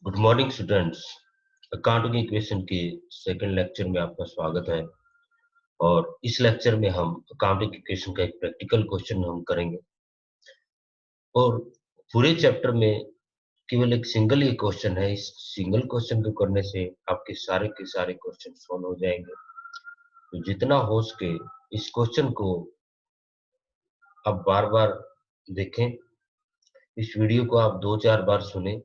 Good morning students. Accounting equation के second lecture में आपका स्वागत है। और इस लेक्चर में हम अकाउंटिंग इक्वेशन का एक प्रैक्टिकल क्वेश्चन हम करेंगे और पूरे चैप्टर में केवल एक सिंगल ही क्वेश्चन है। इस सिंगल क्वेश्चन को करने से आपके सारे के सारे क्वेश्चन सॉल्व हो जाएंगे। तो जितना हो सके इस क्वेश्चन को आप बार बार देखें। इस वीडियो को आप 2-4 बार सुने।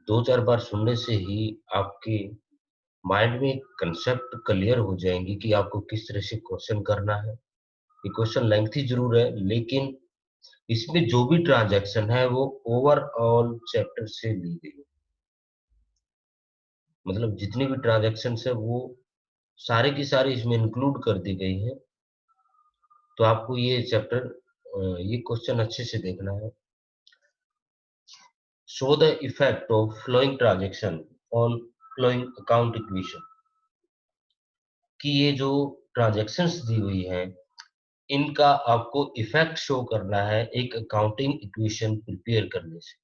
2-4 बार सुनने से ही आपके माइंड में एक कंसेप्ट क्लियर हो जाएंगी कि आपको किस तरह से क्वेश्चन करना है। ये क्वेश्चन लेंथी जरूर है, लेकिन इसमें जो भी ट्रांजैक्शन है वो ओवरऑल चैप्टर से ली गई है। मतलब जितनी भी ट्रांजैक्शन है वो सारे की सारी इसमें इंक्लूड कर दी गई है। तो आपको ये चैप्टर ये क्वेश्चन अच्छे से देखना है। Show the effect of flowing transaction on flowing account equation. कि ये जो ट्रांजैक्शंस दी हुई हैं इनका आपको इफेक्ट शो करना है एक अकाउंटिंग इक्वेशन प्रिपेयर करने से।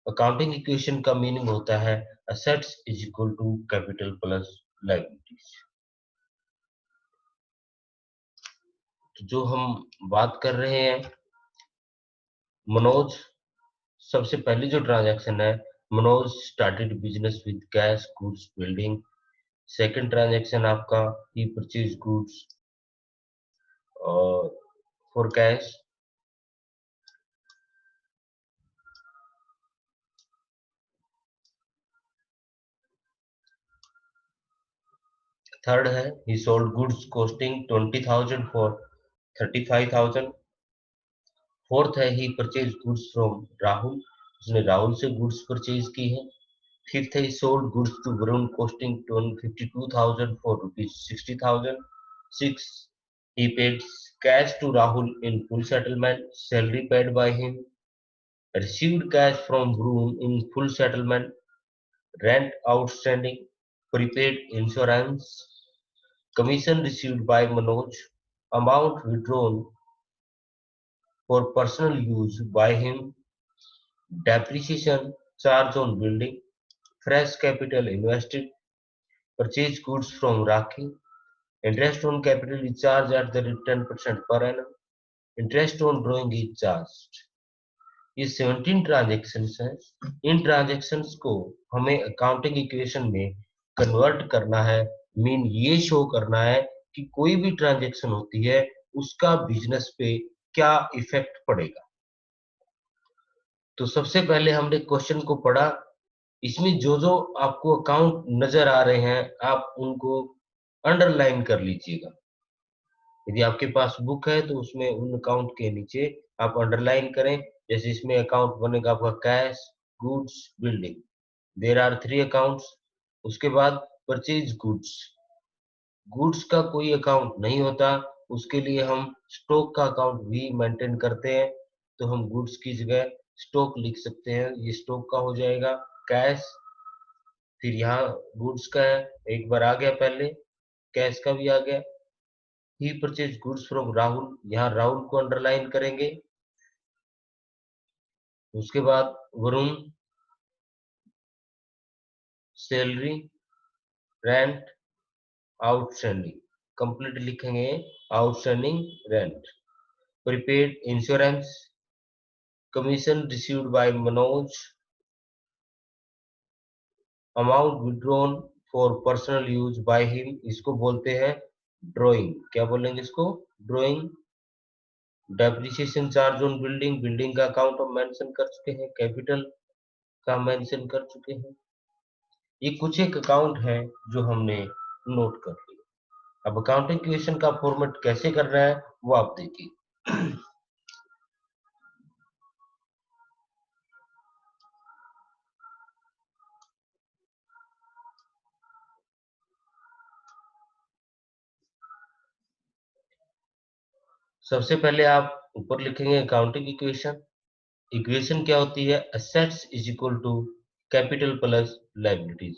अकाउंटिंग इक्वेशन का मीनिंग होता है assets is equal to capital plus liabilities. तो जो हम बात कर रहे हैं मनोज, सबसे पहली जो ट्रांजैक्शन है, Manoj started business with cash goods building. Second transaction आपका he purchase goods for cash. Third है he sold goods costing 20,000 for 35,000। Fourth है he purchased goods from Rahul, उसने राहुल से गुड्स परचेज की है। फिफ्थ है he sold goods to Varun costing 52,000 for rupees 60,000। Six, he paid cash to Rahul in full settlement, salary paid by him, received cash from Varun in full settlement, rent outstanding, prepaid insurance, commission received by Manoj, amount withdrawn for personal use by him, depreciation charge on building, fresh capital invested, purchase goods from Rakhi, interest on capital is charged at the rate 10% per annum, interest on drawing is charged। ये 17 transactions हैं। इन transactions को हमें accounting equation में convert करना है। Mean ये show करना है कि कोई भी ट्रांजेक्शन होती है उसका बिजनेस पे क्या इफेक्ट पड़ेगा। तो सबसे पहले हमने क्वेश्चन को पढ़ा। इसमें जो जो आपको अकाउंट नजर आ रहे हैं आप उनको अंडरलाइन कर लीजिएगा। यदि आपके पास बुक है तो उसमें उन अकाउंट के नीचे आप अंडरलाइन करें। जैसे इसमें अकाउंट बनेगा आपका cash goods building, there are 3 accounts. उसके बाद परचेज गुड्स, गुड्स का कोई अकाउंट नहीं होता, उसके लिए हम स्टॉक का अकाउंट भी मेंटेन करते हैं। तो हम गुड्स की जगह स्टॉक लिख सकते हैं, ये स्टॉक का हो जाएगा। कैश, फिर यहाँ गुड्स का है, एक बार आ गया पहले, कैश का भी आ गया। He purchase goods from Rahul, यहाँ राहुल को अंडरलाइन करेंगे। उसके बाद Varun, salary, rent, outstanding, complete लिखेंगे outstanding rent, prepaid insurance, commission received by Manoj, amount withdrawn for personal use by him, इसको बोलते हैं ड्राइंग। क्या बोलेंगे इसको? Drawing. Depreciation charge on building, building का अकाउंट हम मेंशन कर चुके हैं, कैपिटल का मेंशन कर चुके हैं। ये कुछ एक अकाउंट है जो हमने नोट कर लिया। अब अकाउंटिंग इक्वेशन का फॉर्मेट कैसे करना है वो आप देखिए। सबसे पहले आप ऊपर लिखेंगे अकाउंटिंग इक्वेशन। इक्वेशन क्या होती है? Assets is equal to capital plus liabilities.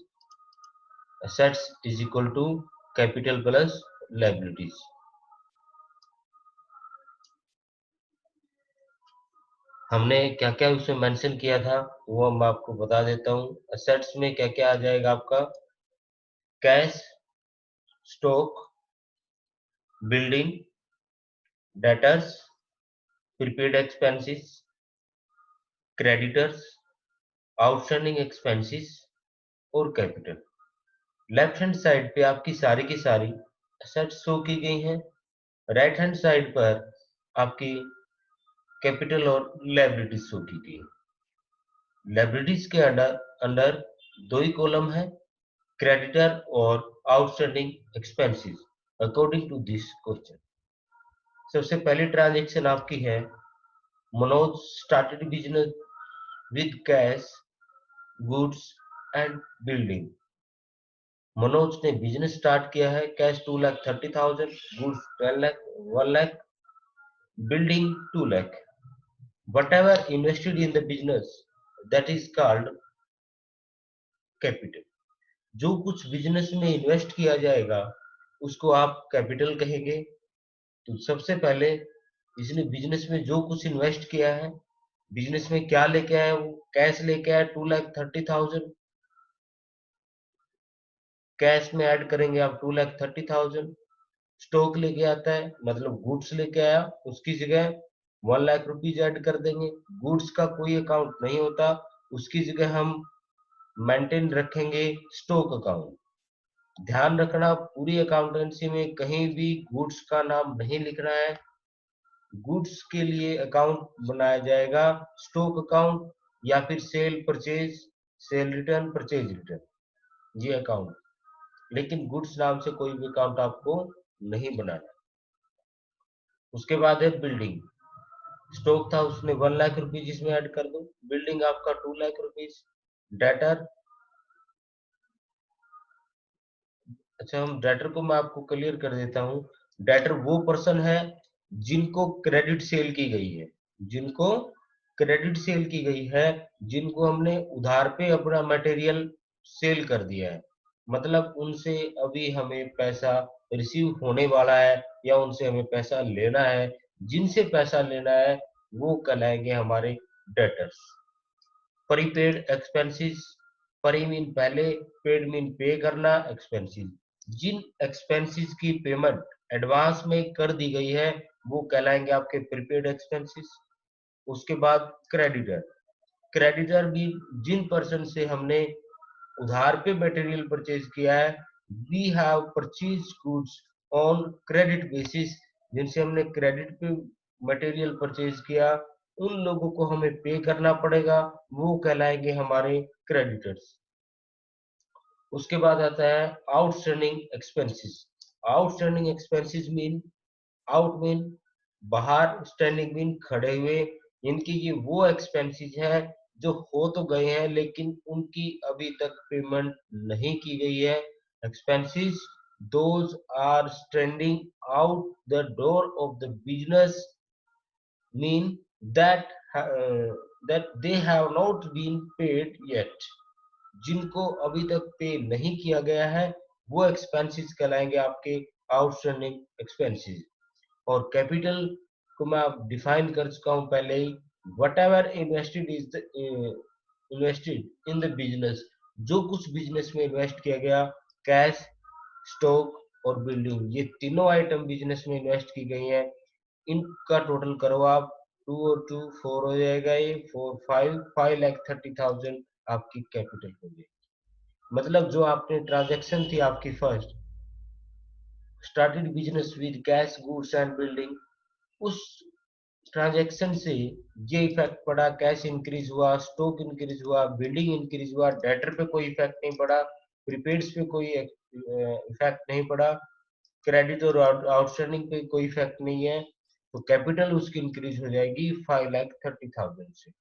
Assets is equal to capital plus liabilities. हमने क्या क्या उसमें मेंशन किया था वो मैं आपको बता देता हूँ। असेट्स में क्या क्या आ जाएगा आपका, cash, stock, building, debtors, prepaid expenses, creditors, outstanding expenses और कैपिटल। लेफ्ट हैंड साइड पे आपकी सारी की सारी असेट्स शो की गई हैं। राइट हैंड साइड पर आपकी कैपिटल और लायबिलिटीज शो की गई। लायबिलिटीज के अंडर अंडर दो ही कॉलम है, क्रेडिटर और outstanding expenses according to this question. सबसे पहली ट्रांजैक्शन आपकी है, Manoj started business with cash, goods and building. Manoj ने बिजनेस स्टार्ट किया है, cash 2,30,000, goods 10 lakh, 1 lakh, building 2 lakh. Whatever invested in the business, that is called capital. जो कुछ बिजनेस में इन्वेस्ट किया जाएगा उसको आप कैपिटल कहेंगे। तो सबसे पहले इसने बिजनेस में जो कुछ इन्वेस्ट किया है, बिजनेस में क्या लेके आया, वो कैश लेके आया 2,30,000, कैश में ऐड करेंगे आप 2,30,000। स्टॉक लेके आता है मतलब गुड्स लेके आया, उसकी जगह 1 लाख रुपीज ऐड कर देंगे। गुड्स का कोई अकाउंट नहीं होता, उसकी जगह हम मेंटेन रखेंगे स्टॉक अकाउंट। ध्यान रखना पूरी अकाउंटेंसी में कहीं भी गुड्स का नाम नहीं लिखना है। गुड्स के लिए अकाउंट बनाया जाएगा स्टॉक अकाउंट या फिर cell purchase, cell return, purchase return, ये अकाउंट। लेकिन गुड्स नाम से कोई भी अकाउंट आपको नहीं बनाना। उसके बाद है बिल्डिंग। स्टॉक था उसने 1 लाख रुपीज इसमें ऐड कर दो, बिल्डिंग आपका 2 लाख रुपीज। डेटर, अच्छा हम डेटर को मैं आपको क्लियर कर देता हूँ। डेटर वो पर्सन है जिनको क्रेडिट सेल की गई है, जिनको क्रेडिट सेल की गई है, जिनको हमने उधार पे अपना मटेरियल सेल कर दिया है, मतलब उनसे अभी हमें पैसा रिसीव होने वाला है या उनसे हमें पैसा लेना है। जिनसे पैसा लेना है वो कहलाएंगे हमारे डेटर्स। प्रीपेड एक्सपेंसेस, परी मीन पहले, पेड मीन पे करना, एक्सपेंसेस जिन एक्सपेंसेस की पेमेंट एडवांस में कर दी गई है वो कहलाएंगे आपके प्रीपेड एक्सपेंसेस। उसके बाद क्रेडिटर, क्रेडिटर भी जिन पर्सन से हमने उधार पे मटेरियल परचेज किया है, we have purchase goods on credit basis, जिनसे हमने क्रेडिट पे मटेरियल परचेज किया उन लोगों को हमें पे करना पड़ेगा, वो कहलाएंगे हमारे क्रेडिटर्स। उसके बाद आता है outstanding expenses. Outstanding expenses mean, out mean बाहर, स्टैंडिंग मीन खड़े हुए। इनकी ये वो एक्सपेंसेस है जो हो तो गए हैं लेकिन उनकी अभी तक पेमेंट नहीं की गई है। Expenses those are standing out the door of the business, mean that that they have not been paid yet। जिनको अभी तक पे नहीं किया गया है वो एक्सपेंसेस कहलाएंगे आपके आउटस्टैंडिंग एक्सपेंसेस। और कैपिटल को मैं आप डिफाइन कर चुका हूं पहले ही, whatever invested in the business, जो कुछ बिजनेस में इन्वेस्ट किया गया, कैश, स्टॉक और बिल्डिंग, ये तीनों आइटम बिजनेस में इन्वेस्ट की गई हैं, इनका टोटल करो आप, 2 और 2 4 हो जाएगा, ये 5,30,000 आपकी कैपिटल हो गई। मतलब जो आपने ट्रांजैक्शन थी आपकी first, started business with cash, goods and building, उस ट्रांजैक्शन से ये इफेक्ट पड़ा, कैश इंक्रीज हुआ, स्टॉक इंक्रीज हुआ, बिल्डिंग इंक्रीज हुआ, डेटर पे कोई इफेक्ट नहीं पड़ा, प्रीपेड्स पे कोई इफेक्ट नहीं पड़ा, क्रेडिट और आउटस्टैंडिंग पे कोई इफेक्ट नहीं है, तो कैपिटल उसकी इंक्रीज हो जाएगी 5,30,000 से।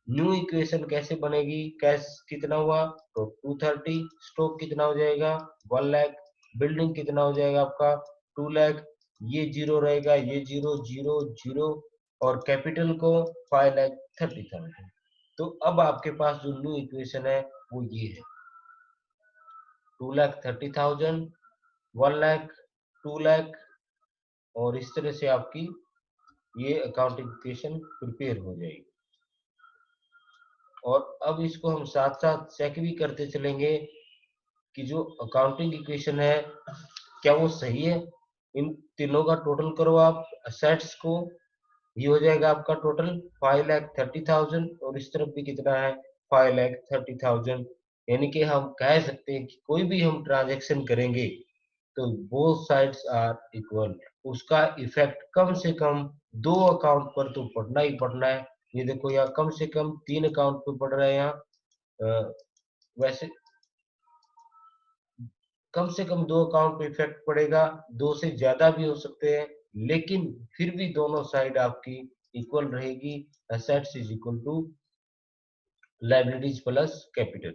न्यू इक्वेशन कैसे बनेगी, कैश कितना हुआ तो 230, स्टॉक कितना हो जाएगा 1 लाख, बिल्डिंग कितना हो जाएगा आपका 2 लाख, ये जीरो रहेगा, ये जीरो जीरो जीरो, और कैपिटल को 5,30,000। तो अब आपके पास जो न्यू इक्वेशन है वो ये है, 2,30,000, 1 लाख, 2 लाख, और इस तरह से आपकी ये अकाउंटिंग इक्वेशन प्रिपेयर हो जाएगी। और अब इसको हम साथ साथ चेक भी करते चलेंगे कि जो अकाउंटिंग इक्वेशन है क्या वो सही है। इन तीनों का टोटल करो आप असेट्स को, ये हो जाएगा आपका टोटल 5,30,000 और इस तरफ भी कितना है 5,30,000। यानी कि हम कह सकते हैं कि कोई भी हम ट्रांजेक्शन करेंगे तो बोथ साइड्स आर इक्वल, उसका इफेक्ट कम से कम दो अकाउंट पर तो पड़ना ही पड़ना है। ये देखो यहाँ कम से कम 3 अकाउंट पे पड़ रहा है यहाँ। वैसे कम से कम 2 अकाउंट पे इफेक्ट पड़ेगा, 2 से ज्यादा भी हो सकते हैं, लेकिन फिर भी दोनों साइड आपकी इक्वल रहेगी। Assets is equal to liabilities plus capital.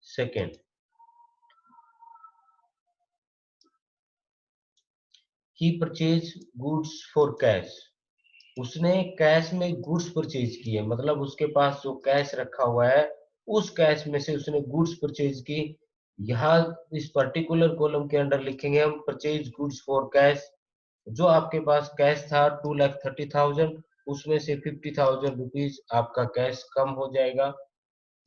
Second, he purchase goods for cash, उसने कैश में गुड्स परचेज किए, मतलब उसके पास जो कैश रखा हुआ है उस कैश में से उसने गुड्स परचेज की। यहाँ इस पर्टिकुलर कॉलम के अंडर लिखेंगे हम परचेज गुड्स फॉर कैश। जो आपके पास कैश था 2,30,000, उसमें से 50,000 रुपीज आपका कैश कम हो जाएगा।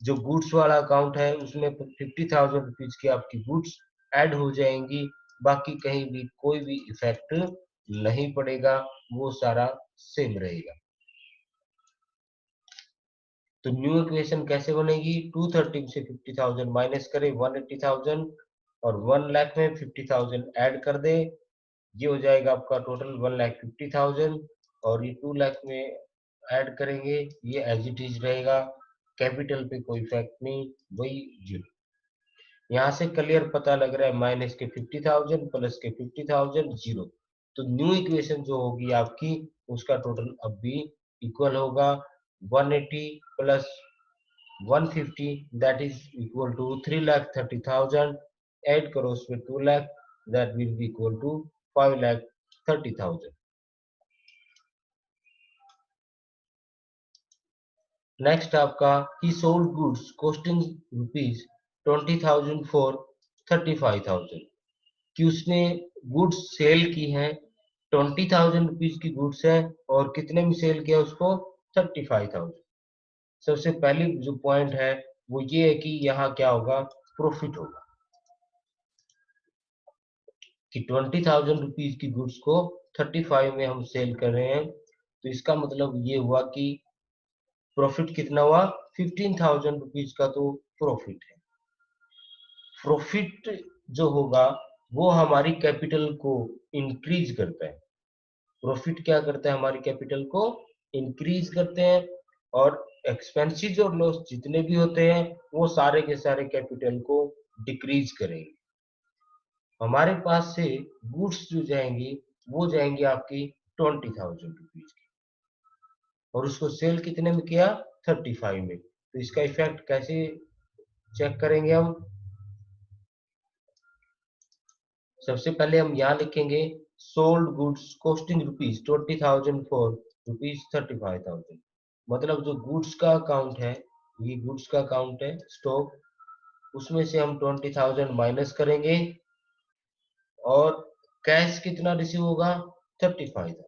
जो गुड्स वाला अकाउंट है उसमें 50,000 रुपीज की आपकी गुड्स ऐड हो जाएंगी। बाकी कहीं भी कोई भी इफेक्ट नहीं पड़ेगा, वो सारा सेम रहेगा। तो न्यू इक्वेशन कैसे बनेगी, 230 से 50,000 माइनस करें 180,000 और 1 लाख में 50,000 ऐड कर दे, ये हो जाएगा आपका टोटल 1,50,000। और ये 2 लाख में ऐड करेंगे, ये एज इट इज रहेगा, कैपिटल पे कोई इफेक्ट नहीं, वही जीरो। यहाँ से क्लियर पता लग रहा है माइनस के 50,000 प्लस के 50,000 जीरो। तो न्यू इक्वेशन जो होगी आपकी उसका टोटल अब भी इक्वल होगा 180 plus 150 that is equal to 3,30,000। Add करो उसमें 2 lakh, that will be equal to 5,30,000। Next आपका ही sold goods costing rupees 20,000 for 35,000, कि उसने गुड्स सेल की है 20,000 रुपीज की गुड्स है और कितने में सेल किया उसको 35,000। सबसे पहली जो पॉइंट है वो ये है कि यहाँ क्या होगा, प्रॉफिट होगा कि 20,000 रुपीज की गुड्स को 35 में हम सेल कर रहे हैं। तो इसका मतलब ये हुआ कि प्रॉफिट कितना हुआ 15,000 रुपीज का तो प्रॉफिट है। प्रॉफिट जो होगा वो हमारी कैपिटल को इंक्रीज करता है। प्रॉफिट क्या करता है, हमारी कैपिटल को इंक्रीज करते हैं। और एक्सपेंसेस और लॉस जितने भी होते हैं वो सारे के सारे कैपिटल को डिक्रीज करेंगे। हमारे पास से गुड्स जो जाएंगी वो जाएंगी आपकी 20,000 रुपीज की, और उसको सेल कितने में किया 35 में। तो इसका इफेक्ट कैसे चेक करेंगे हम, सबसे पहले हम यहाँ लिखेंगे sold goods costing rupees 20,000 for rupees 35,000। मतलब जो गुड्स का अकाउंट है, ये गुड्स का अकाउंट है स्टॉक, उसमें से हम 20,000 माइनस करेंगे और कैश कितना रिसीव होगा 35,000।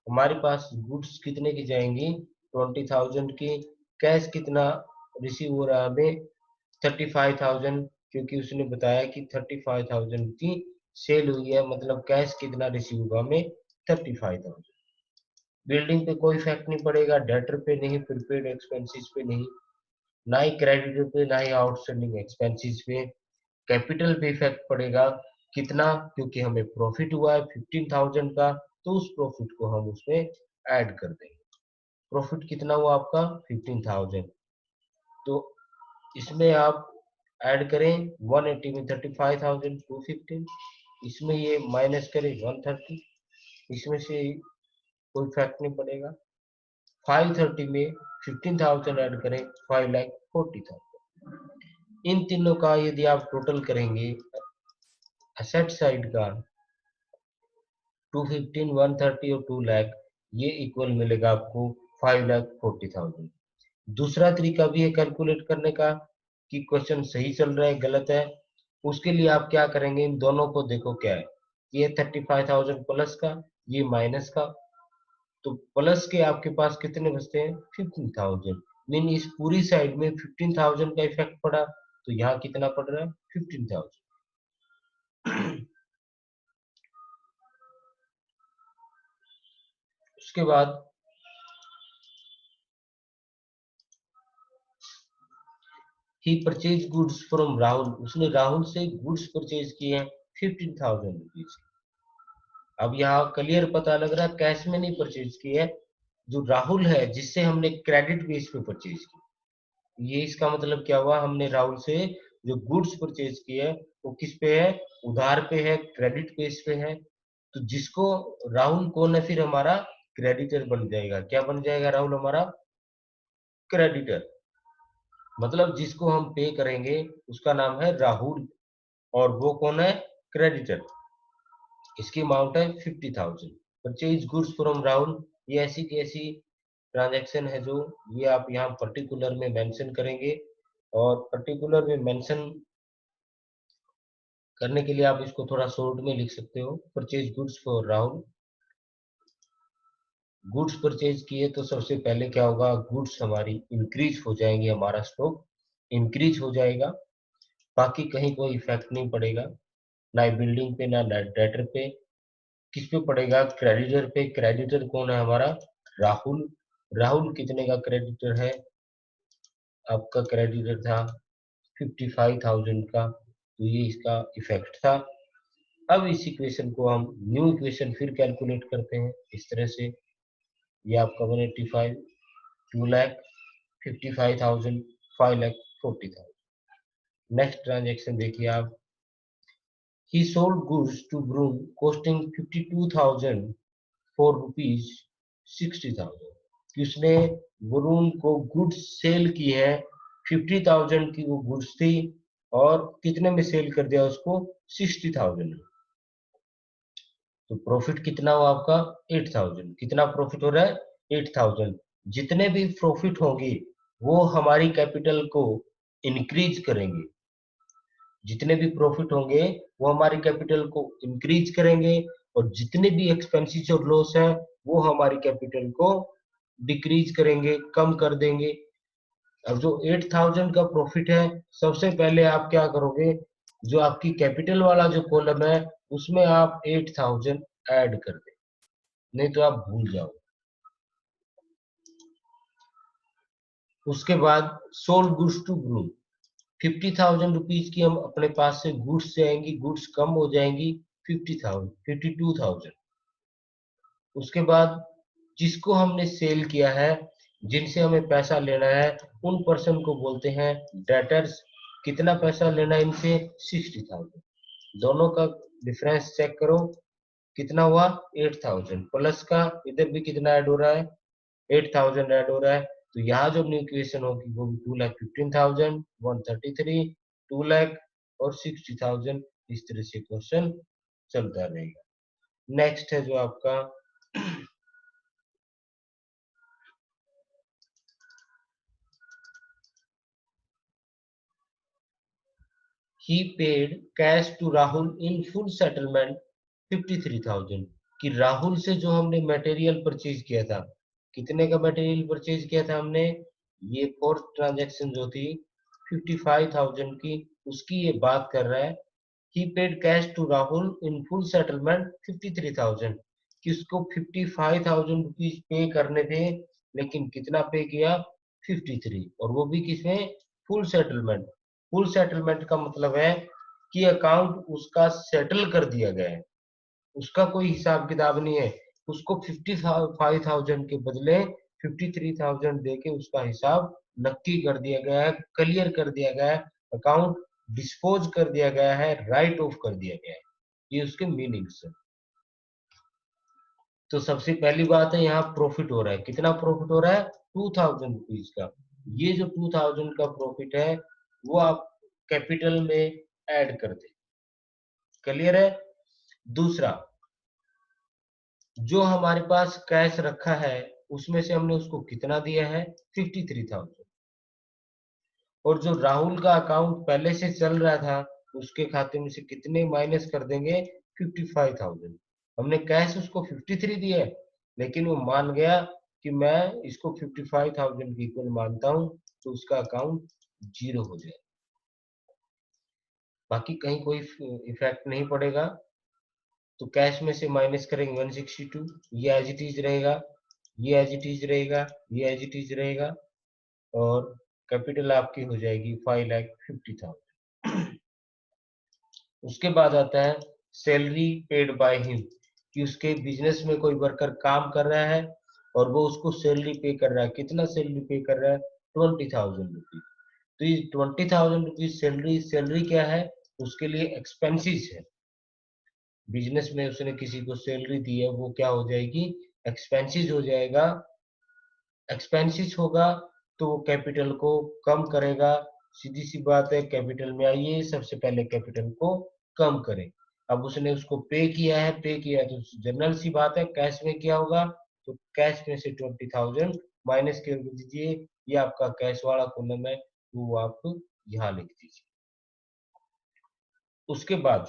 हमारे पास गुड्स कितने की जाएंगी 20,000 की, कैश कितना रिसीव हो रहा है हमें 35,000, क्योंकि उसने बताया कि 35,000 की सेल हुई है, मतलब कैश कितना रिसीव होगा हमें 35,000। बिल्डिंग पे कोई इफेक्ट नहीं पड़ेगा, डेटर पे नहीं, प्रीपेड एक्सपेंसेस पे नहीं, ना ही क्रेडिटर पे, ना ही आउटस्टैंडिंग एक्सपेंसेस पे। कैपिटल पे इफेक्ट पड़ेगा कितना, क्योंकि हमें प्रॉफिट हुआ है 15,000 का, तो उस प्रॉफिट को हम उसमें ऐड कर देंगे। प्रॉफिट कितना हुआ आपका 15,000, तो इसमें आप ऐड करें 180 में 35,000 215, इसमें ये माइनस करें 130, इसमें से कोई इफेक्ट नहीं पड़ेगा। 530 में 15,000 ऐड करें 5,40,000। इन तीनों का यदि आप टोटल करेंगे एसेट साइड का 215 130 और 2 लाख, ये इक्वल मिलेगा आपको 5,40,000। दूसरा तरीका भी है कैलकुलेट करने का कि क्वेश्चन सही चल रहा है गलत है। उसके लिए आप क्या करेंगे, इन दोनों को देखो क्या है, ये 35,000 प्लस का, ये माइनस का, तो प्लस के आपके पास कितने बचते हैं 15,000। मीन इस पूरी साइड में 15,000 का इफेक्ट पड़ा, तो यहाँ कितना पड़ रहा है 15,000। उसके बाद ही परचेज गुड्स फ्रॉम राहुल, उसने राहुल से गुड्स परचेज किए हैं 15,000 रुपीज। अब यहाँ क्लियर पता लग रहा है कैश में नहीं परचेज किया है, जो राहुल है जिससे हमने क्रेडिट बेस पे परचेज की। ये इसका मतलब क्या हुआ, हमने राहुल से जो गुड्स परचेज किए है वो किस पे है, उधार पे है, क्रेडिट बेस पे है। तो जिसको राहुल कौन है फिर हमारा क्रेडिटर बन जाएगा। क्या बन जाएगा राहुल हमारा क्रेडिटर, मतलब जिसको हम पे करेंगे उसका नाम है राहुल, और वो कौन है क्रेडिटर। इसकी अमाउंट है 50,000। परचेज गुड्स फ्रॉम राहुल, ये ऐसी की ऐसी ट्रांजैक्शन है जो ये आप यहाँ पर्टिकुलर में मेंशन करेंगे, और पर्टिकुलर में मेंशन करने के लिए आप इसको थोड़ा शॉर्ट में लिख सकते हो। Purchase goods for Rahul, goods purchase किए तो सबसे पहले क्या होगा, गुड्स हमारी इंक्रीज हो जाएंगे, हमारा स्टॉक इंक्रीज हो जाएगा, बाकी कहीं कोई इफेक्ट नहीं पड़ेगा, ना बिल्डिंग पे ना डेटर पे। किस पे पड़ेगा, क्रेडिटर पे। क्रेडिटर कौन है हमारा राहुल। राहुल कितने का क्रेडिटर है, आपका क्रेडिटर था 55,000 का, तो ये इसका इफेक्ट था। अब इस इक्वेशन को हम न्यू इक्वेशन फिर कैलकुलेट करते हैं इस तरह से। ये आपका 185, 2,00,000, 55,000, 5,40,000। नेक्स्ट ट्रांजेक्शन देखिए आप, he sold goods to Broom costing 52,000 for rupees 60,000। कि उसने वरुण को गुड्स सेल की है 50,000 की, वो गुड्स थी, और कितने में सेल कर दिया उसको 60,000। तो प्रॉफिट कितना हुआ आपका 8,000। कितना प्रॉफिट हो रहा है 8,000। जितने भी प्रॉफिट होंगे वो हमारी कैपिटल को इंक्रीज करेंगे, जितने भी प्रॉफिट होंगे वो हमारी कैपिटल को इंक्रीज करेंगे, और जितने भी एक्सपेंसेस और लॉस है वो हमारी कैपिटल को डिक्रीज करेंगे, कम कर देंगे। अब जो 8,000 का प्रॉफिट है, सबसे पहले आप क्या करोगे, जो आपकी कैपिटल वाला जो कॉलम है उसमें आप 8,000 ऐड कर दे, नहीं तो आप भूल जाओ। उसके बाद sold goods to groom, 50,000 rupees की हम अपने पास से गुड्स से आएंगी, गुड्स कम हो जाएंगी 50,000, 52,000। उसके बाद जिसको हमने सेल किया है, जिनसे हमें पैसा लेना है, उन पर्सन को बोलते हैं डेटर्स। कितना पैसा लेना है इनसे 60,000। दोनों का डिफरेंस चेक करो, कितना हुआ 8,000, प्लस का इधर भी कितना ऐड हो रहा है 8,000 ऐड हो रहा है। तो यहाँ जो न्यू इक्वेशन होगी वो 2,15,000, 133, 2,00,000 और 60,000। इस तरह से क्वेश्चन चलता रहेगा। नेक्स्ट है जो आपका he paid cash to Rahul in full settlement 53,000। कि राहुल से जो हमने मटेरियल परचेज किया था, कितने का मटेरियल परचेज किया था हमने, ये फोर्थ ट्रांजैक्शन जो थी 55,000 की, उसकी ये बात कर रहा है। he paid cash to Rahul in full settlement 53,000, कि उसको 55,000 रुपीज पे करने थे, लेकिन कितना पे किया 53, और वो भी किसमें फुल सेटलमेंट। फुल सेटलमेंट का मतलब है कि अकाउंट उसका सेटल कर दिया गया है, उसका कोई हिसाब किताब नहीं है। उसको 55,000 के बदले 53,000 देके उसका हिसाब नक्की कर दिया गया है, क्लियर कर दिया गया है, अकाउंट डिस्पोज कर दिया गया है, राइट ऑफ कर दिया गया है। ये उसके मीनिंग्स है। तो सबसे पहली बात है यहाँ प्रॉफिट हो रहा है, कितना प्रॉफिट हो रहा है 2,000 रुपीज का। ये जो 2,000 का प्रॉफिट है वो आप कैपिटल में ऐड कर दे। क्लियर है। दूसरा, जो हमारे पास कैश रखा है उसमें से हमने उसको कितना दिया है 53,000, और जो राहुल का अकाउंट पहले से चल रहा था उसके खाते में से कितने माइनस कर देंगे 55,000। हमने कैश उसको 53 दिया है, लेकिन वो मान गया कि मैं इसको 55,000 की इक्वल मानता हूं, तो उसका अकाउंट जीरो हो जाए, बाकी कहीं कोई इफेक्ट नहीं पड़ेगा। तो कैश में से माइनस करेंगे 162, ये एज इट इज रहेगा, ये एज इट इज रहेगा, ये एज इट इज रहेगा, और कैपिटल आपकी हो जाएगी 5,50,000। उसके बाद आता है सैलरी पेड बाय हिम, कि उसके बिजनेस में कोई वर्कर काम कर रहा है और वो उसको सैलरी पे कर रहा है। कितना सैलरी पे कर रहा है? 20,000 रुपीज। तो ये 20,000 रुपीज सैलरी, सैलरी क्या है? उसके लिए एक्सपेंसिस है। बिजनेस में उसने किसी को सैलरी दी है, वो क्या हो जाएगी? एक्सपेंसिस हो जाएगा। एक्सपेंसिस होगा तो वो कैपिटल को कम करेगा। सीधी सी बात है, कैपिटल में आइए, सबसे पहले कैपिटल को कम करें। अब उसने उसको पे किया है, पे किया है तो जनरल सी बात है, कैश में क्या होगा? तो कैश में से 20,000 माइनस कर दीजिए। ये आपका कैश वाला कॉलम है, वो आप यहाँ लिख दीजिए। उसके बाद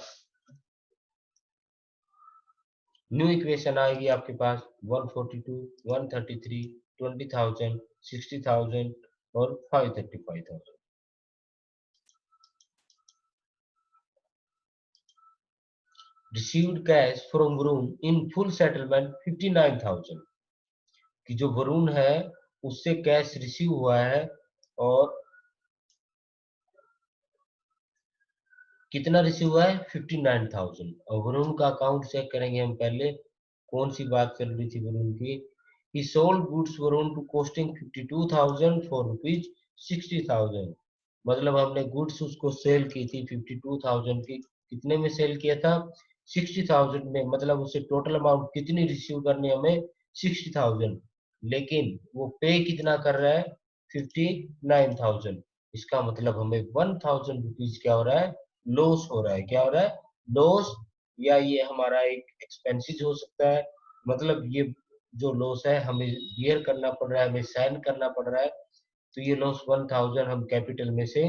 न्यू इक्वेशन आएगी आपके पास 142, 133, 20,000, 60,000 और 535,000। Received cash from Varun in full settlement 59,000, कि जो वरुण है उससे कैश रिसीव हुआ है, और कितना रिसीव हुआ है? 59,000। और वरुण का अकाउंट चेक करेंगे हम पहले, कौन सी बात चल रही थी वरुण की? He sold goods Varun to costing 52,000 for rupees 60,000। मतलब हमने गुड्स उसको सेल की थी 52,000 की। कितने में सेल किया था? 60,000 में। मतलब उसे टोटल अमाउंट कितनी रिसीव करनी है हमें? 60,000। लेकिन वो पे कितना कर रहा है? 59,000। इसका मतलब हमें 1,000 रुपीज क्या हो रहा है? लॉस हो रहा है। क्या हो रहा है? लॉस। या ये हमारा एक एक्सपेंसिस हो सकता है। मतलब ये जो लॉस है हमें बियर करना पड़ रहा है, हमें सहन करना पड़ रहा है। तो ये लॉस 1,000 हम कैपिटल में से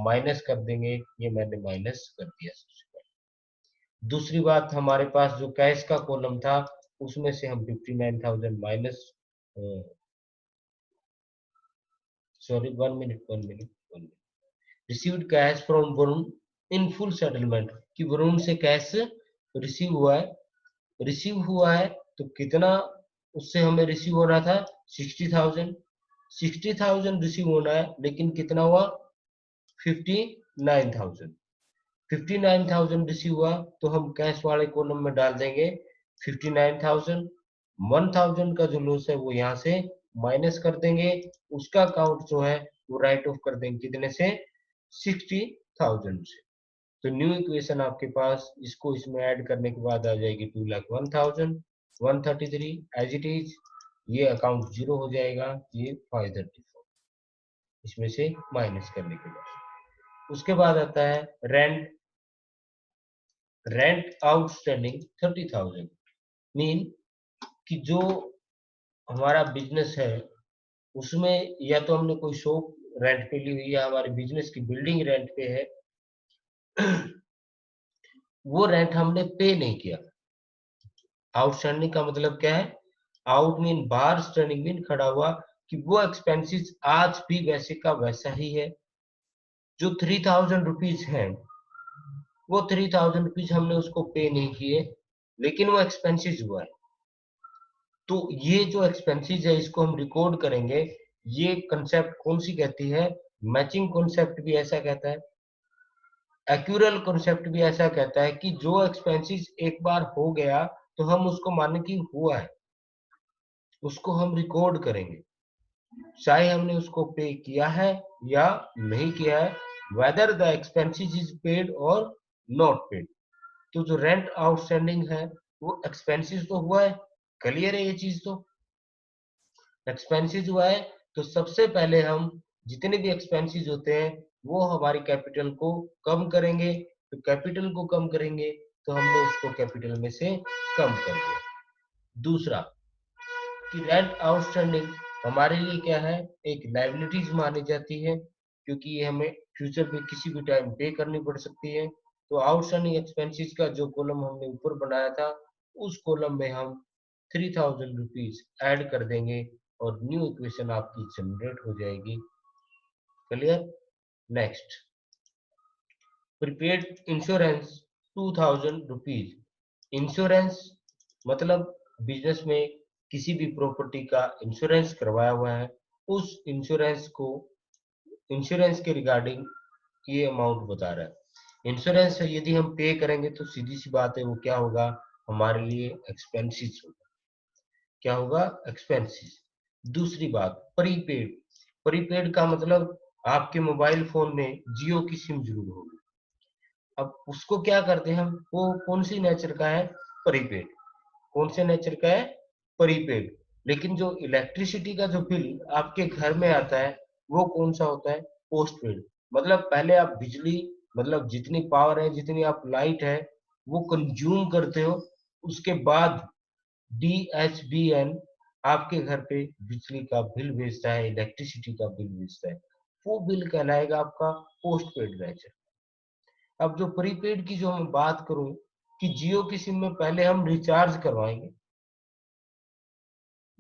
माइनस कर देंगे। ये मैंने माइनस कर दिया सबसे पहले। दूसरी बात, हमारे पास जो कैश का कॉलम था उसमें से हम 59,000 minus, sorry 1 minute, 1 minute. Received cash from Varun in full settlement, कि वरुण से कैश रिसीव हुआ है। रिसीव हुआ है तो कितना उससे हमें रिसीव होना था? 60,000। 60,000 रिसीव होना है, लेकिन कितना हुआ? 59,000। 59,000 रिसीव हुआ तो हम कैश वाले कॉलम में डाल देंगे 59,000। 1,000 का जो लॉस है वो यहाँ से माइनस कर देंगे। उसका अकाउंट जो है वो राइट ऑफ कर देंगे कितने से? 60,000 से। तो न्यू इक्वेशन आपके पास, इसको इसमें ऐड करने के बाद आ जाएगी 2,01,000, 133 एज इट इज। ये अकाउंट जीरो हो जाएगा, ये 534 इसमें से माइनस करने के बाद। उसके बाद आता है रेंट। रेंट आउटस्टैंडिंग 30,000, मीन कि जो हमारा बिजनेस है उसमें या तो हमने कोई शॉप रेंट पे ली हुई है, हमारे बिजनेस की बिल्डिंग रेंट पे है, वो रेंट हमने पे नहीं किया। आउटस्टैंडिंग का मतलब क्या है? आउट मीन बाहर, स्टैंडिंग मीन खड़ा हुआ, कि वो एक्सपेंसेस आज भी वैसे का वैसा ही है। जो 3,000 रुपीज है, वो 3,000 रुपीज हमने उसको पे नहीं किए, लेकिन वो एक्सपेंसेस हुआ है। तो ये जो एक्सपेंसेस है इसको हम रिकॉर्ड करेंगे। ये कंसेप्ट कौन सी कहती है? मैचिंग कॉन्सेप्ट भी ऐसा कहता है, एक्यूरल कॉन्सेप्ट भी ऐसा कहता है, कि जो एक्सपेंसेस एक बार हो गया तो हम उसको माने कि हुआ है, उसको हम रिकॉर्ड करेंगे, चाहे हमने उसको पे किया है या नहीं किया है, whether the expenses is paid और नॉट पेड। तो जो रेंट आउटस्टैंडिंग है वो एक्सपेंसेस तो हुआ है, क्लियर है ये चीज? तो एक्सपेंसेस हुआ है, तो सबसे पहले हम जितने भी एक्सपेंसेस होते हैं वो हमारी कैपिटल को कम करेंगे। तो कैपिटल को कम करेंगे तो हमने उसको कैपिटल में से कम कर दिया। दूसरा, कि रेंट आउटस्टैंडिंग हमारे लिए क्या है? एक लायबिलिटीज मानी जाती है, क्योंकि ये हमें फ्यूचर में किसी भी टाइम पे करनी पड़ सकती है। तो आउटस्टैंडिंग एक्सपेंसेस का जो कॉलम हमने ऊपर बनाया था, उस कॉलम में हम ₹3000 ऐड कर देंगे और न्यू इक्वेशन आपकी जनरेट हो जाएगी। Clear? Next, prepaid insurance ₹2000। Insurance मतलब बिजनेस में किसी भी प्रॉपर्टी का इंश्योरेंस करवाया हुआ है, उस इंश्योरेंस के रिगार्डिंग ये अमाउंट बता रहा है। इंश्योरेंस यदि हम पे करेंगे तो सीधी सी बात है वो क्या होगा, हमारे लिए एक्सपेंसिस होगा। क्या होगा? एक्सपेंसिस। दूसरी बात, प्रीपेड। प्रीपेड का मतलब आपके मोबाइल फोन में जियो की सिम जरूर होगी। अब उसको क्या करते हैं हम, वो कौन सी नेचर का है? प्रीपेड। कौन से नेचर का है? प्रीपेड। लेकिन जो इलेक्ट्रिसिटी का जो बिल आपके घर में आता है वो कौन सा होता है? पोस्टपेड। मतलब पहले आप बिजली, मतलब जितनी पावर है, जितनी आप लाइट है वो कंज्यूम करते हो, उसके बाद डीएचबीएन आपके घर पे बिजली का बिल भेजता है, इलेक्ट्रिसिटी का बिल भेजता है, वो बिल कहलाएगा आपका पोस्टपेड नेचर। अब जो प्रीपेड की जो मैं बात करूं कि जियो की सिम में पहले हम रिचार्ज करवाएंगे,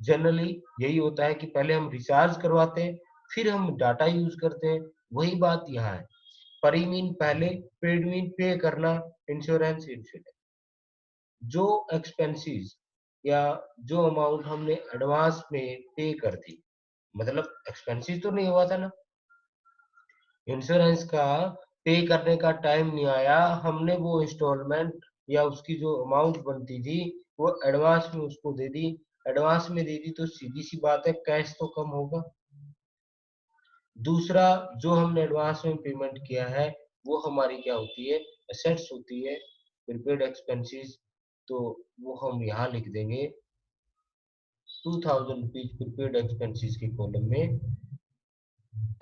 जनरली यही होता है कि पहले हम रिचार्ज करवाते हैं फिर हम डाटा यूज करते हैं। वही बात यहाँ है, परी मीन पहले, पेड मीन पे करना, इंश्योरेंस इंश्योरेंस। जो एक्सपेंसेस या जो अमाउंट हमने एडवांस में पे कर दी, मतलब एक्सपेंसेस तो नहीं हुआ था ना, इंश्योरेंस का पे करने का टाइम नहीं आया, हमने वो इंस्टॉलमेंट या उसकी जो अमाउंट बनती थी वो एडवांस में उसको दे दी। एडवांस में दे दी तो सीधी सी बात है कैश तो कम होगा। दूसरा, जो हमने एडवांस में पेमेंट किया है वो हमारी क्या होती है? एसेट्स होती है, प्रीपेड एक्सपेंसेस। तो वो हम यहाँ लिख देंगे ₹2000 प्रीपेड एक्सपेंसेस के कॉलम में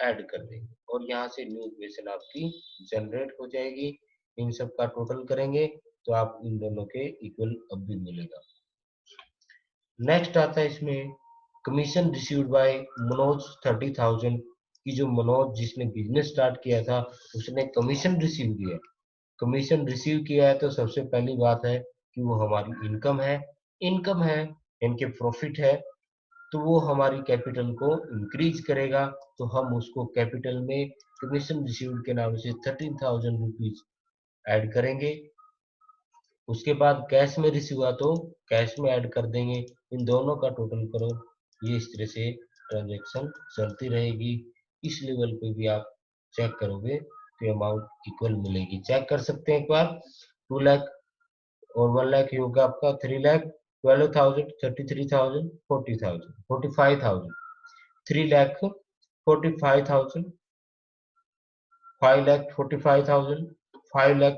ऐड कर देंगे और यहाँ से न्यू इक्वेशन आपकी जनरेट हो जाएगी। इन सब का टोटल करेंगे तो आप इन दोनों के इक्वल अब भी मिलेगा। नेक्स्ट आता है इसमें कमीशन रिसीव्ड बाय मनोज 30,000 की, जो मनोज जिसने बिजनेस स्टार्ट किया था उसने कमीशन रिसीव किया। कमीशन रिसीव किया है तो सबसे पहली बात है कि वो हमारी इनकम है। इनकम है इनके प्रॉफिट है, तो वो हमारी कैपिटल को इंक्रीज करेगा। तो हम उसको कैपिटल में कमीशन रिसीव्ड के नाम से ₹13,000 ऐड करेंगे। उसके बाद कैश में रिसीव हुआ तो कैश में ऐड कर देंगे। इन दोनों का टोटल करो, ये इस तरह से ट्रांजेक्शन चलती रहेगी। इस लेवल पे भी आप चेक करोगे तो अमाउंट इक्वल मिलेगी। चेक कर सकते हैं एक बार, 2 लाख और 1 लाख ये होगा आपका 3 लाख, 12,000, 33,000, 40,000, 45,000, 3 लाख 45,000, 5 लाख 45,000, 5 लाख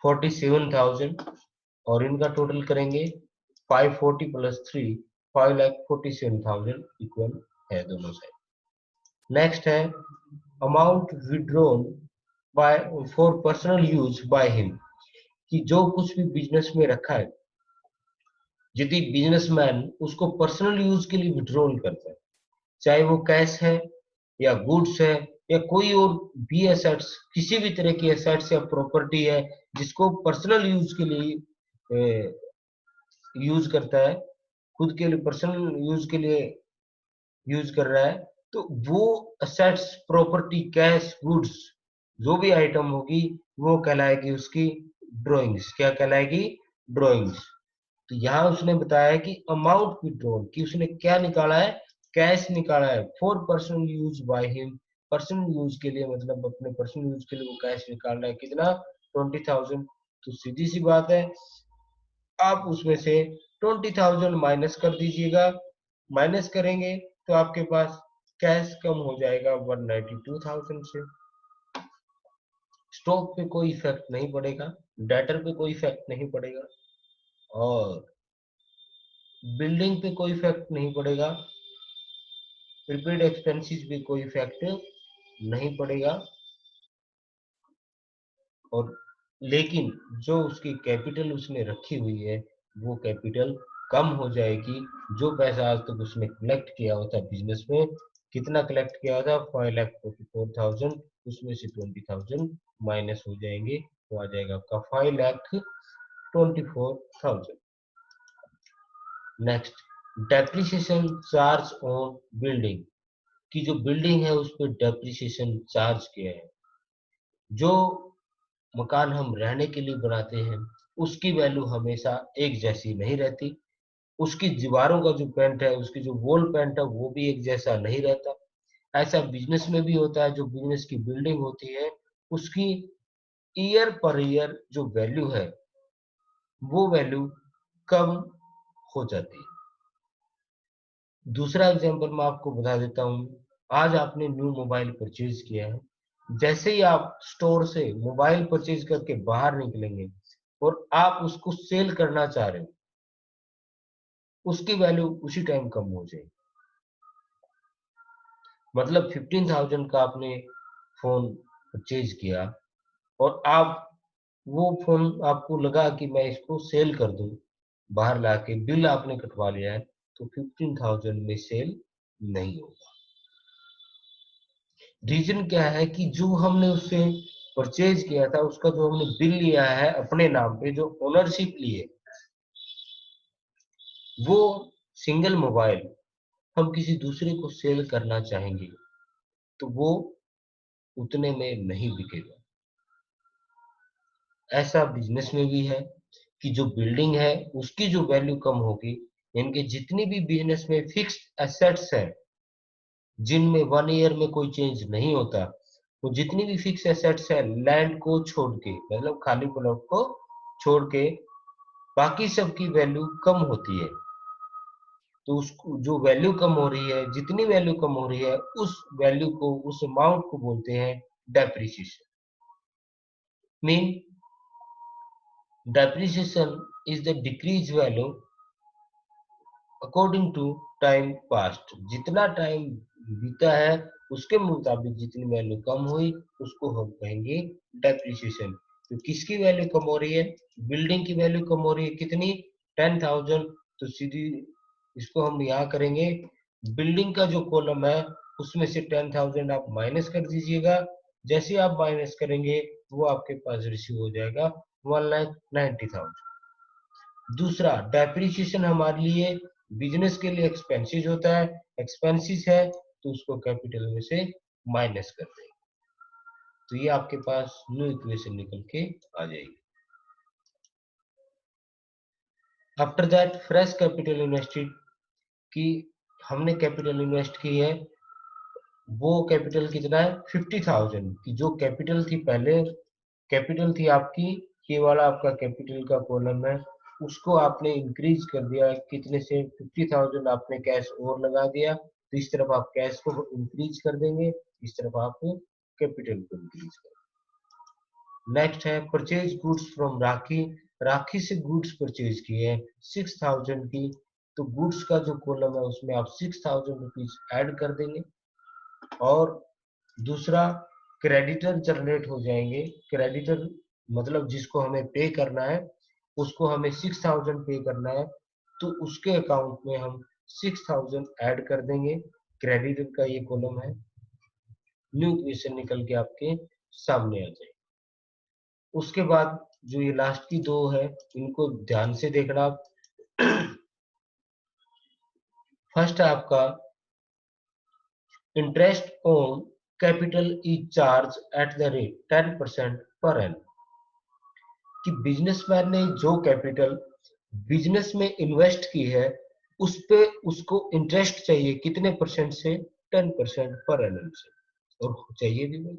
47,000 और इनका टोटल करेंगे 540 प्लस 3, 5 लाख 47,000 इक्वल है दोनों साइड। नेक्स्ट है amount withdrawn bye for personal use by him, कि जो कुछ भी बिजनेस में रखा है, यदि बिजनेसमैन उसको पर्सनल यूज के लिए विड्रॉल करता है, चाहे वो कैश है या गुड्स है या कोई और भी एसेट्स, किसी भी तरह की एसेट्स या प्रॉपर्टी है जिसको पर्सनल यूज के लिए यूज करता है, खुद के लिए पर्सनल यूज के लिए यूज कर रहा है, तो वो असेट्स, प्रॉपर्टी, कैश, गुड्स, जो भी आइटम होगी वो कहलाएगी उसकी ड्राइंग्स। क्या कहलाएगी? ड्राइंग्स। तो यहाँ उसने बताया कि अमाउंट विड्रॉन, कि उसने क्या निकाला है? कैश निकाला है for personal use by him. Personal use के लिए, मतलब अपने पर्सनल यूज के लिए वो कैश निकाल रहा है। कितना? 20,000। तो सीधी सी बात है, आप उसमें से 20,000 माइनस कर दीजिएगा। माइनस करेंगे तो आपके पास कैश कम हो जाएगा 192,000 से। स्टॉक पे कोई इफेक्ट नहीं पड़ेगा, डेटर पे कोई इफेक्ट नहीं पड़ेगा और बिल्डिंग पे कोई इफेक्ट नहीं पड़ेगा, प्रीपेड एक्सपेंसेस पे कोई इफेक्ट नहीं पड़ेगा। और लेकिन जो उसकी कैपिटल उसने रखी हुई है वो कैपिटल कम हो जाएगी। जो पैसा आज तक उसने कलेक्ट किया हुआ था बिजनेस में, कितना कलेक्ट किया हुआ था? 5,44,000, उसमें से 20,000 माइनस हो जाएंगे तो आ जाएगा आपका 5 lakh 24,000। Next, depreciation charge on building, की जो बिल्डिंग है उस पर डेप्रिसिएशन चार्ज किया है। जो मकान हम रहने के लिए बनाते हैं उसकी वैल्यू हमेशा एक जैसी नहीं रहती, उसकी दीवारों का जो पेंट है, उसकी जो वॉल पेंट है वो भी एक जैसा नहीं रहता। ऐसा बिजनेस में भी होता है, जो बिजनेस की बिल्डिंग होती है उसकी ईयर पर ईयर जो वैल्यू है वो वैल्यू कम हो जाती है। दूसरा एग्जांपल मैं आपको बता देता हूँ। आज आपने न्यू मोबाइल परचेज किया है, जैसे ही आप स्टोर से मोबाइल परचेज करके बाहर निकलेंगे और आप उसको सेल करना चाह रहे हो, उसकी वैल्यू उसी टाइम कम हो जाएगी। मतलब 15,000 का आपने फोन परचेज किया और आप वो फोन आपको लगा कि मैं इसको सेल कर दूं, बाहर लाके बिल आपने कटवा लिया है, तो 15,000 में सेल नहीं होगा। रीजन क्या है कि जो हमने उससे परचेज किया था उसका जो हमने बिल लिया है अपने नाम पे, जो ओनरशिप लिए, वो सिंगल मोबाइल हम किसी दूसरे को सेल करना चाहेंगे तो वो उतने में नहीं बिकेगा। ऐसा बिजनेस में भी है कि जो बिल्डिंग है उसकी जो वैल्यू कम होगी, इनके जितनी भी बिजनेस में फिक्स्ड एसेट्स है जिनमें 1 ईयर में कोई चेंज नहीं होता, वो जितनी भी फिक्स एसेट्स है लैंड को छोड़ के, मतलब खाली प्लॉट को छोड़ के बाकी सब की वैल्यू कम होती है। तो उसको जो वैल्यू कम हो रही है, जितनी वैल्यू कम हो रही है उस वैल्यू को, उस अमाउंट को बोलते हैं depreciation. Mean depreciation is the decreased value according to time past। जितना टाइम बीता है उसके मुताबिक जितनी वैल्यू कम हुई उसको हम कहेंगे डेप्रिसिएशन। तो किसकी वैल्यू कम हो रही है? बिल्डिंग की वैल्यू कम हो रही है, कितनी? 10,000। तो सीधी इसको हम यहाँ करेंगे, बिल्डिंग का जो कॉलम है उसमें से 10,000 आप माइनस कर दीजिएगा। जैसे आप माइनस करेंगे वो आपके पास रिसीव हो जाएगा 1,90,000। दूसरा, डेप्रिसिएशन हमारे लिए बिजनेस के लिए एक्सपेंसिस होता है, एक्सपेंसिस है तो उसको कैपिटल में से माइनस कर देंगे। तो ये आपके पास न्यू इक्वेशन निकल के आ जाएगी। After that fresh capital invested, कि हमने कैपिटल इन्वेस्ट की है, वो कैपिटल कितना है? 50,000 की जो कैपिटल थी पहले, कैपिटल थी आपकी, ये वाला आपका कैपिटल का कॉलम है, उसको आपने इंक्रीज कर दिया कितने से? 50,000 आपने कैश और लगा दिया, तो इस तरफ आप कैश को इंक्रीज कर देंगे, इस तरफ आप कैपिटल को इंक्रीज कर। नेक्स्ट है परचेज गुड्स फ्रॉम राखी, राखी से गुड्स परचेज किए 6,000 की, तो गुड्स का जो कॉलम है उसमें आप 6,000 रुपीज ऐड कर देंगे। और दूसरा, क्रेडिटर जनरेट हो जाएंगे। क्रेडिटर मतलब जिसको हमें पे करना है, उसको हमें 6,000 पे करना है, तो उसके अकाउंट में हम 6,000 ऐड कर देंगे। क्रेडिटर का ये कॉलम है, न्यू इक्वेशन निकल के आपके सामने आ जाए। उसके बाद जो ये लास्ट की दो है इनको ध्यान से देखना आप। फर्स्ट है आपका interest on capital is charge at the rate 10% पर एन, कि बिजनेसमैन ने जो कैपिटल बिजनेस में इन्वेस्ट की है उस पे उसको इंटरेस्ट चाहिए, कितने परसेंट से? 10% पर एनम से। और चाहिए भी नहीं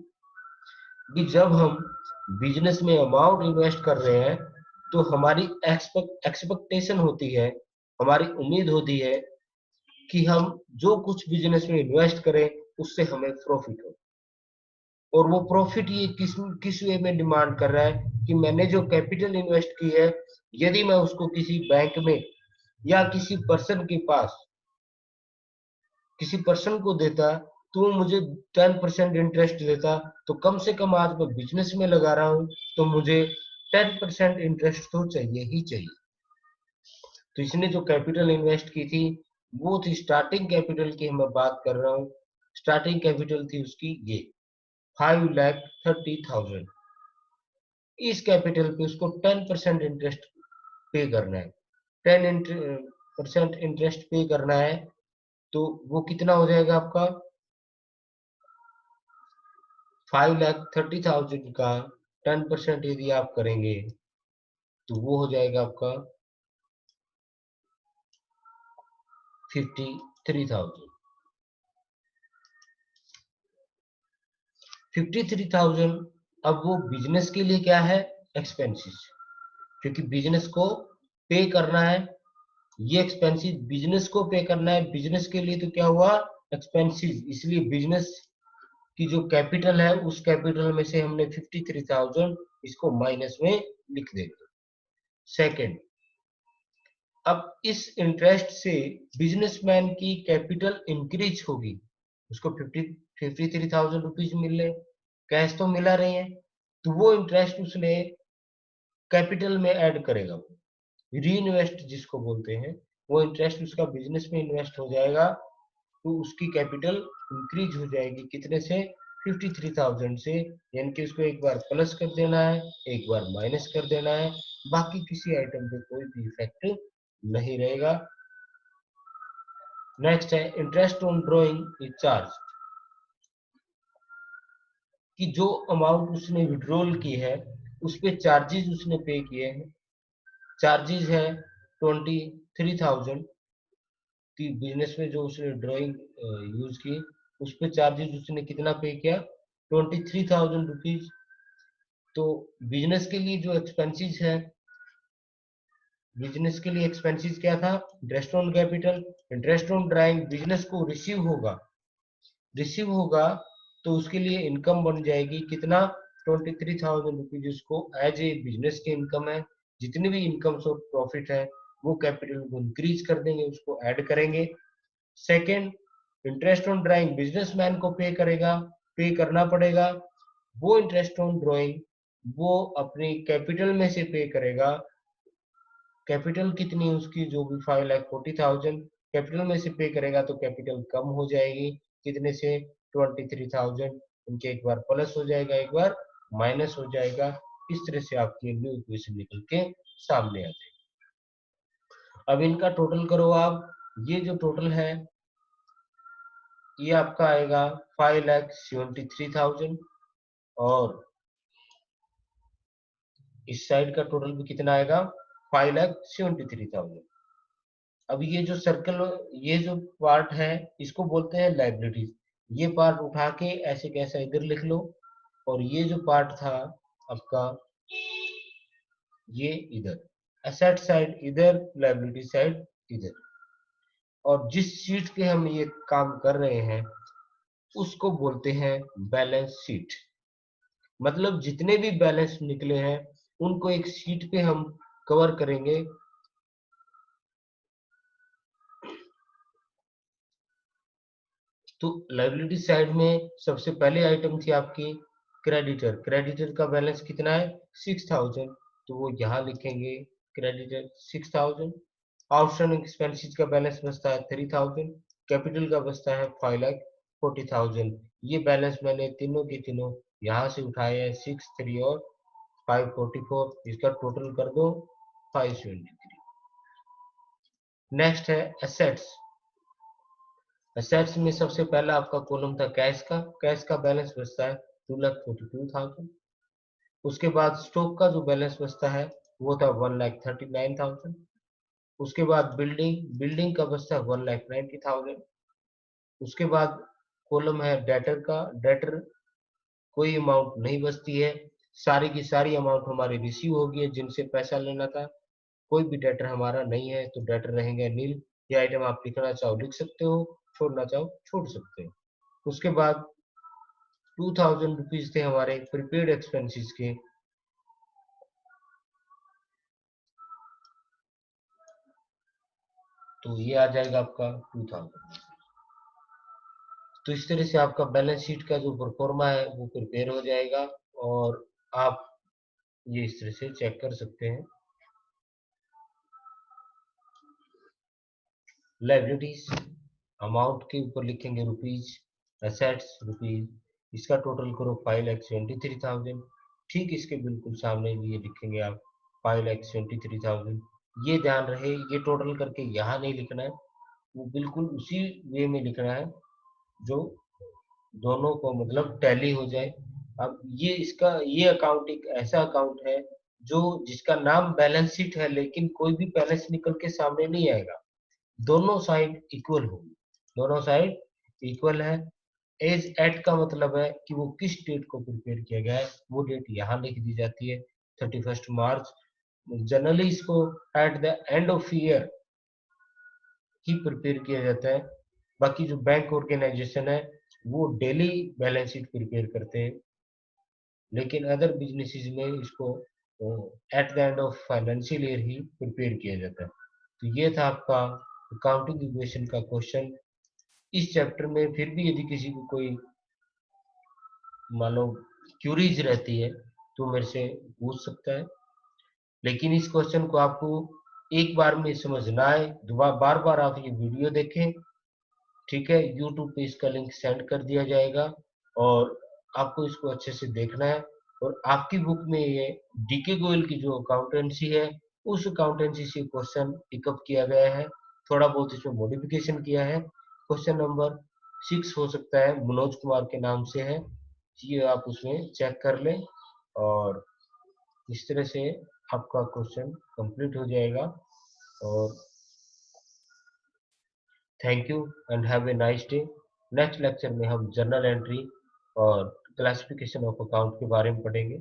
कि जब हम बिजनेस में अमाउंट इन्वेस्ट कर रहे हैं तो हमारी एक्सपेक्टेशन होती है, हमारी उम्मीद होती है कि हम जो कुछ बिजनेस में इन्वेस्ट करें उससे हमें प्रॉफिट हो। और वो प्रॉफिट ये किस वे में डिमांड कर रहा है कि मैंने जो कैपिटल इन्वेस्ट की है, यदि मैं उसको किसी बैंक में या किसी पर्सन के पास, किसी पर्सन को देता तो वो मुझे 10% इंटरेस्ट देता, तो कम से कम आज मैं बिजनेस में लगा रहा हूं तो मुझे 10% इंटरेस्ट तो चाहिए ही चाहिए। तो इसने जो कैपिटल इन्वेस्ट की थी वो थी स्टार्टिंग कैपिटल की, मैं बात कर रहा हूँ। स्टार्टिंग कैपिटल थी उसकी ये 5,30,000। इस कैपिटल पे उसको 10% इंटरेस्ट पे करना है, 10% इंटरेस्ट पे करना है, तो वो कितना हो जाएगा आपका 5,30,000 का 10% यदि आप करेंगे तो वो हो जाएगा आपका 53,000। 53,000 अब वो बिजनेस के लिए क्या है, एक्सपेंसेस, क्योंकि बिजनेस को पे करना है, ये एक्सपेंसेस बिजनेस को पे करना है, बिजनेस के लिए तो क्या हुआ एक्सपेंसेस, इसलिए बिजनेस की जो कैपिटल है उस कैपिटल में से हमने 53,000 इसको माइनस में लिख देंगे। सेकंड, अब इस इंटरेस्ट से बिजनेसमैन की कैपिटल इंक्रीज होगी, उसको 53,000 रुपीज मिल रहे, कैश तो मिला रहे हैं, तो वो इंटरेस्ट उसने कैपिटल में ऐड करेगा, री इन्वेस्ट जिसको बोलते हैं, वो इंटरेस्ट उसका बिजनेस में इन्वेस्ट हो जाएगा, तो उसकी कैपिटल इंक्रीज हो जाएगी कितने से 53,000 से, यानी कि उसको एक बार प्लस कर देना है, एक बार माइनस कर देना है, बाकी किसी आइटम पे कोई भी इफेक्ट नहीं रहेगा। नेक्स्ट है interest on drawing is charge, कि जो अमाउंट उसने विड्रॉल की है उस पे चार्जेस उसने पे किए हैं, चार्जेस है 23,000 की, बिजनेस में जो उसने ड्राइंग यूज की उस पे चार्जेस उसने कितना पे किया 23,000 रुपीज। तो बिजनेस के लिए जो एक्सपेंसेस है, बिजनेस के लिए एक्सपेंसेस क्या था, interest on capital, interest on drawing business को रिसीव होगा तो उसके लिए इनकम बन जाएगी कितना 23,000 रुपीज, उसको एज ए बिजनेस की इनकम है, जितनी भी इनकम और प्रॉफिट है वो कैपिटल को इंक्रीज कर देंगे, उसको ऐड करेंगे। Second, interest on drawing businessman को पे करेगा, पे करना पड़ेगा, वो इंटरेस्ट ऑन ड्राइंग वो अपनी कैपिटल में से पे करेगा, कैपिटल कितनी उसकी जो भी 5,40,000 कैपिटल में से पे करेगा तो कैपिटल कम हो जाएगी कितने से 23,000, इनके एक बार प्लस हो जाएगा एक बार माइनस हो जाएगा, इस तरह से आपकी न्यू इक्वेशन निकल के सामने आ जाएगी। अब इनका टोटल करो आप, ये जो टोटल है ये आपका आएगा 5,73,000 और इस साइड का टोटल भी कितना आएगा 5,73,000। अब ये जो सर्कल, ये जो पार्ट है इसको बोलते हैं लाइबिलिटीज, ये पार्ट उठा के ऐसे कैसा इधर लिख लो, और ये जो पार्ट था आपका ये इधर, एसेट साइड इधर, लाइबिलिटी साइड इधर, और जिस शीट पे हम ये काम कर रहे हैं उसको बोलते हैं बैलेंस शीट, मतलब जितने भी बैलेंस निकले हैं उनको एक शीट पे हम कवर करेंगे। तो लाइबिलिटी साइड में सबसे पहले आइटम थी आपकी क्रेडिटर, क्रेडिटर का बैलेंस कितना है 6,000, तो वो यहाँ लिखेंगे क्रेडिटर 6,000। आउटस्टैंडिंग एक्सपेंसेस का बैलेंस बचता है 3,000, कैपिटल का बचता है 5,40,000। ये बैलेंस मैंने तीनों के तीनों यहाँ से उठाए हैं 6, 3 और 544, इसका टोटल कर दो 573। नेक्स्ट है एसेट्स, एसेट्स में सबसे पहला आपका कॉलम था कैश का, कैश का बैलेंस बचता है 2,42,000। उसके बाद स्टॉक का जो बैलेंस बचता है वो था 1,39,000। उसके बाद बिल्डिंग, बिल्डिंग का बचता है 1,90,000। उसके बाद कॉलम है डेटर का, डेटर कोई अमाउंट नहीं बचती है, सारी की सारी अमाउंट हमारी रिसीव होगी है जिनसे पैसा लेना था, कोई भी डेटर हमारा नहीं है तो डेटर रहेंगे नील। ये आइटम आप लिखना चाहो लिख सकते हो, छोड़ना चाहो छोड़ सकते हो। उसके बाद 2,000 रुपीज थे हमारे प्रीपेड एक्सपेंसेस के, तो ये आ जाएगा आपका 2,000। तो इस तरह से आपका बैलेंस शीट का जो प्रोफार्मा है वो प्रिपेयर हो जाएगा, और आप ये इस तरह से चेक कर सकते हैं। लाइबिलिटीज अमाउंट के ऊपर लिखेंगे रुपीज, एसेट्स रुपीज, इसका टोटल करो 5,73,000। ठीक इसके बिल्कुल सामने ये लिखेंगे आप 5,73,000। ये ध्यान रहे, ये टोटल करके यहाँ नहीं लिखना है, वो बिल्कुल उसी वे में लिखना है जो दोनों को मतलब टैली हो जाए। अब ये अकाउंट एक ऐसा अकाउंट है जो जिसका नाम बैलेंस शीट है, लेकिन कोई भी बैलेंस निकल के सामने नहीं आएगा, दोनों साइड इक्वल होगी, दोनों साइड इक्वल है। एज एट का मतलब है कि वो किस डेट को प्रिपेयर किया गया है, वो डेट यहाँ लिख दी जाती है, 31 मार्च। जनरली इसको at the end of year he prepare किया जाता है। बाकी जो बैंक ऑर्गेनाइजेशन है वो डेली बैलेंस शीट प्रिपेयर करते हैं, लेकिन अदर बिजनेसेस में इसको at the end of financial year he prepare किया जाता है। तो ये था आपका अकाउंटिंग इक्वेशन का क्वेश्चन। इस चैप्टर में फिर भी यदि किसी को कोई मान लो क्यूरीज रहती है तो मेरे से पूछ सकता है, लेकिन इस क्वेश्चन को आपको एक बार में समझना है, दोबारा बार बार आप ये वीडियो देखें, ठीक है। यूट्यूब पे इसका लिंक सेंड कर दिया जाएगा और आपको इसको अच्छे से देखना है। और आपकी बुक में ये डीके गोयल की जो अकाउंटेंसी है उस अकाउंटेंसी से क्वेश्चन पिकअप किया गया है, थोड़ा बहुत इसमें मॉडिफिकेशन किया है। क्वेश्चन नंबर 6 हो सकता है, मनोज कुमार के नाम से है, ये आप उसमें चेक कर लें। और इस तरह से आपका क्वेश्चन कंप्लीट हो जाएगा। और thank you and have a nice day. Next lecture में हम जर्नल एंट्री और क्लासिफिकेशन ऑफ अकाउंट के बारे में पढ़ेंगे।